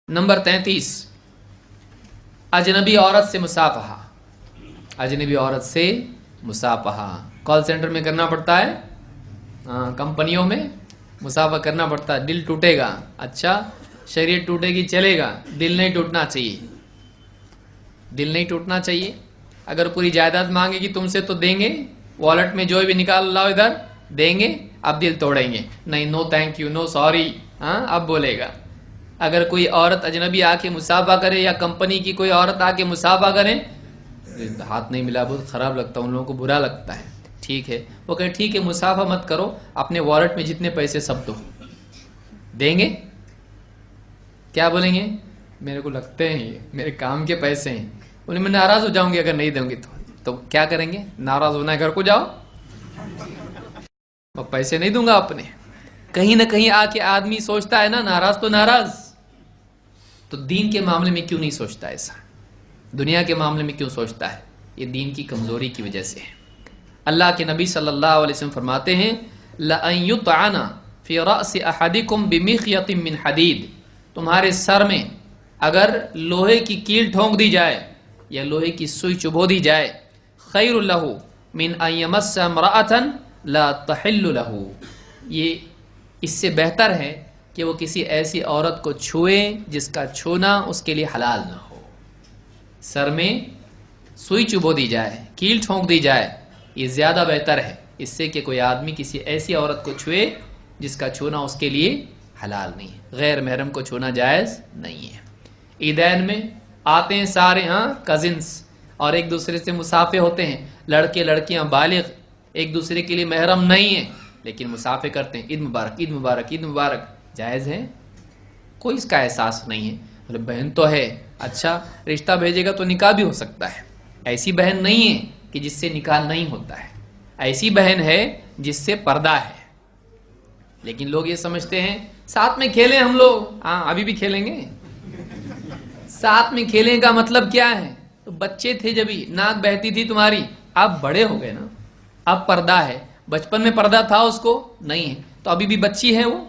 Number 33, अजनबी औरत से मुसाफहा। अजनबी औरत से मुसाफहा कॉल सेंटर में करना पड़ता है, कंपनियों में मुसाफा करना पड़ता है। दिल टूटेगा, अच्छा शरीर टूटेगी चलेगा, दिल नहीं टूटना चाहिए। दिल नहीं टूटना चाहिए। अगर पूरी जायदाद मांगेगी तुमसे तो देंगे, वॉलेट में जो भी निकाल लाओ इधर देंगे, अब दिल तोड़ेंगे नहीं, no thank you, no sorry, अब बोलेगा। अगर कोई औरत अजनबी आके मुसाफा करे या कंपनी की कोई औरत आके मुसाफा करे, हाथ नहीं मिला बहुत खराब लगता है, उन लोगों को बुरा लगता है। ठीक है, वो कहे ठीक है मुसाफा मत करो, अपने वॉलेट में जितने पैसे सब दो, देंगे। क्या बोलेंगे, मेरे को लगते हैं ये मेरे काम के पैसे हैं, उन्हें मैं नाराज हो जाऊंगी अगर नहीं दूंगी तो क्या करेंगे, नाराज होना है घर को जाओ, और पैसे नहीं दूंगा अपने। कहीं ना कहीं आके आदमी सोचता है ना, नाराज तो नाराज, तो दीन के मामले में क्यों नहीं सोचता ऐसा, दुनिया के मामले में क्यों सोचता है? ये दीन की कमजोरी की वजह से है। अल्लाह के नबी सल्लल्लाहु अलैहि वसल्लम फरमाते हैं, लअन युतअना फी रअसि अहदिकुम बिमिखयतिन मिन हदीद, तुम्हारे सर में अगर लोहे की कील ठोंक दी जाए या लोहे की सुई चुभो दी जाए, खैरुल लहू मिन अन यमस्स इम्रअतन ला तहिल्लु लहू, ये इससे बेहतर है कि वो किसी ऐसी औरत को छुए जिसका छूना उसके लिए हलाल ना हो। सर में सुई चुभो दी जाए, कील ठोंक दी जाए, ये ज्यादा बेहतर है इससे कि कोई आदमी किसी ऐसी औरत को छुए जिसका छूना उसके लिए हलाल नहीं है। गैर महरम को छूना जायज नहीं है। ईदैन में आते हैं सारे कजिन्स और एक दूसरे से मुसाफे होते हैं, लड़के लड़कियां बालिग एक दूसरे के लिए महरम नहीं है लेकिन मुसाफे करते हैं, ईद मुबारक ईद मुबारक ईद मुबारक, जायज़ है, कोई इसका एहसास नहीं है। बोले बहन तो है, अच्छा रिश्ता भेजेगा तो निकाह भी हो सकता है। ऐसी बहन नहीं है कि जिससे निकाह नहीं होता है, ऐसी बहन है जिससे पर्दा है। लेकिन लोग ये समझते हैं साथ में खेलें हम लोग, अभी भी खेलेंगे, साथ में खेलें का मतलब क्या है? तो बच्चे थे जब नाक बहती थी तुम्हारी, अब बड़े हो गए ना, अब पर्दा है। बचपन में पर्दा था उसको नहीं है, तो अभी भी बच्ची है वो,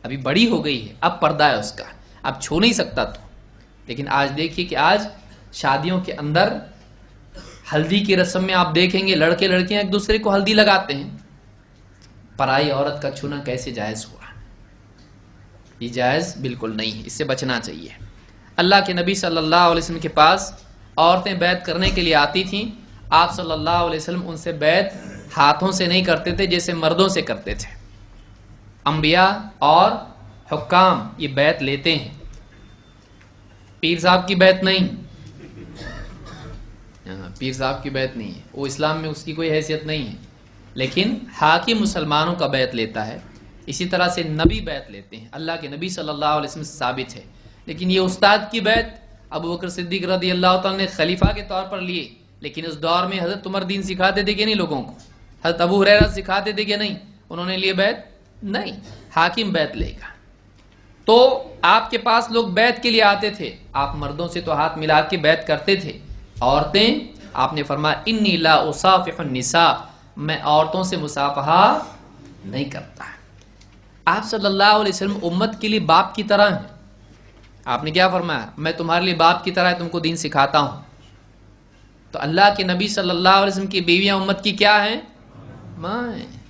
अभी बड़ी हो गई है, अब पर्दा है उसका, अब छू नहीं सकता तो। लेकिन आज देखिए कि आज शादियों के अंदर हल्दी की रस्म में आप देखेंगे लड़के लड़कियां एक दूसरे को हल्दी लगाते हैं। पराई औरत का छूना कैसे जायज हुआ? ये जायज बिल्कुल नहीं है, इससे बचना चाहिए। अल्लाह के नबी सल्लल्लाहु अलैहि वसल्लम के पास औरतें बैत करने के लिए आती थीं, आप सल्लल्लाहु अलैहि वसल्लम उनसे बैत हाथों से नहीं करते थे जैसे मर्दों से करते थे। अंबिया और हुक्काम ये बैत लेते हैं, पीर साहब की बैत नहीं, पीर साहब की बैत नहीं है, वो इस्लाम में उसकी कोई हैसियत नहीं है। लेकिन हाकिम मुसलमानों का बैत लेता है। इसी तरह से नबी बैत लेते हैं, अल्लाह के नबी सल्लल्लाहु अलैहि वसल्लम से साबित है। लेकिन ये उस्ताद की बैत अबू बकर सिद्दीक रज़ी अल्लाह तआला ने खलीफा के तौर पर लिए, लेकिन उस दौर में हजरत उमर दीन सिखाते थे कि नहीं लोगों को, हजरत अबू हुरैरा सिखाते थे कि नहीं, उन्होंने लिए बैत नहीं, हाकिम बैत लेगा। तो आपके पास लोग बैत के लिए आते थे, आप मर्दों से तो हाथ मिला के बैत करते थे। औरतें, आपने फरमाया इन्नी ला उसाफिहुन निसा, मैं औरतों से मुसाफहा नहीं करता। आप सल्लल्लाहु अलैहि वसल्लम उम्मत के लिए बाप की तरह हैं। आपने क्या फरमाया, मैं तुम्हारे लिए बाप की तरह तुमको दीन सिखाता हूं। तो अल्लाह के नबी सल्लल्लाहु अलैहि वसल्लम की बीवियां उम्मत की क्या हैं? मां हैं।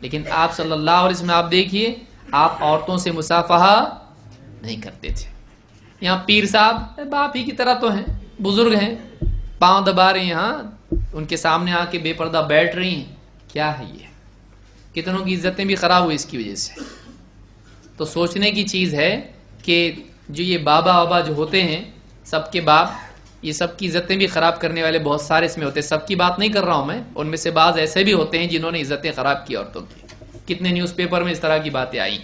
लेकिन आप सल्लल्लाहु अलैहि वसल्लम आप देखिए, आप औरतों से मुसाफहा नहीं करते थे। यहाँ पीर साहब बाप ही की तरह तो हैं, बुजुर्ग हैं, पांव दबा रहे हैं, उनके सामने आके बेपर्दा बैठ रही हैं, क्या है ये? कितनों की इज्जतें भी खराब हुई इसकी वजह से। तो सोचने की चीज है कि जो ये बाबा बाबा जो होते हैं, सबके बाप, ये सबकी इज्जतें भी खराब करने वाले बहुत सारे इसमें होते हैं। सबकी बात नहीं कर रहा हूं मैं, उनमें से बाज ऐसे भी होते हैं जिन्होंने इज्जतें खराब की औरतों की। कितने न्यूज़पेपर में इस तरह की बातें आई।